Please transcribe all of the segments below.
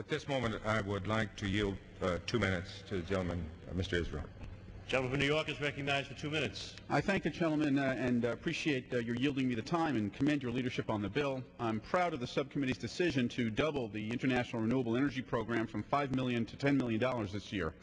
At this moment, I would like to yield 2 minutes to the gentleman, Mr. Israel. Gentleman from New York is recognized for 2 minutes. I thank the gentleman and appreciate your yielding me the time and commend your leadership on the bill. I'm proud of the subcommittee's decision to double the International Renewable Energy Program from $5 million to $10 million this year.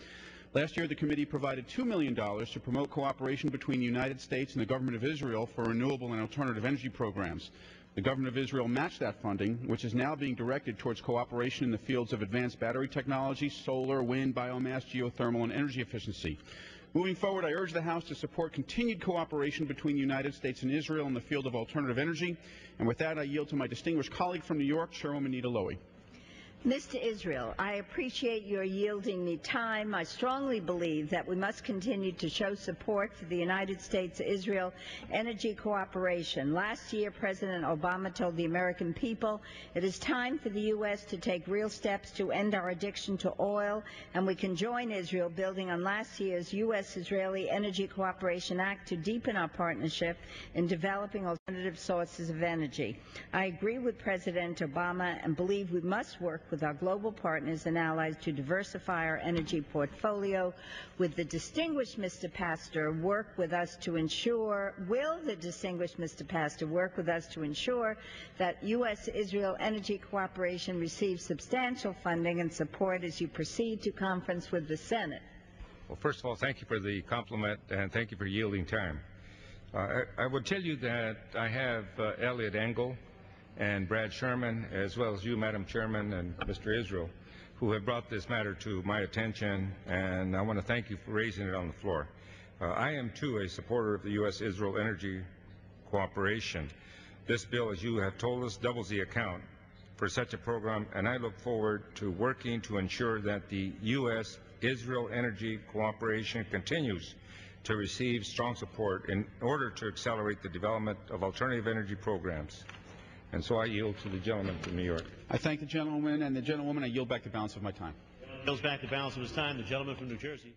Last year, the committee provided $2 million to promote cooperation between the United States and the government of Israel for renewable and alternative energy programs. The government of Israel matched that funding, which is now being directed towards cooperation in the fields of advanced battery technology, solar, wind, biomass, geothermal, and energy efficiency. Moving forward, I urge the House to support continued cooperation between the United States and Israel in the field of alternative energy. And with that, I yield to my distinguished colleague from New York, Chairwoman Nita Lowey. Mr. Israel, I appreciate your yielding me time. I strongly believe that we must continue to show support for the United States-Israel energy cooperation. Last year, President Obama told the American people it is time for the U.S. to take real steps to end our addiction to oil, and we can join Israel building on last year's U.S.-Israeli Energy Cooperation Act to deepen our partnership in developing alternative sources of energy. I agree with President Obama and believe we must work with our global partners and allies to diversify our energy portfolio. Will the distinguished Mr. Pastor work with us to ensure that U.S.-Israel energy cooperation receives substantial funding and support as you proceed to conference with the Senate? Well, first of all, thank you for the compliment and thank you for yielding time. I would tell you that I have Elliot Engel and Brad Sherman, as well as you, Madam Chairman, and Mr. Israel, who have brought this matter to my attention, and I want to thank you for raising it on the floor. I am, too, a supporter of the U.S.-Israel energy cooperation. This bill, as you have told us, doubles the account for such a program, and I look forward to working to ensure that the U.S.-Israel energy cooperation continues to receive strong support in order to accelerate the development of alternative energy programs. And so I yield to the gentleman from New York. I thank the gentleman and the gentlewoman. I yield back the balance of my time. Yields back the balance of his time. The gentleman from New Jersey.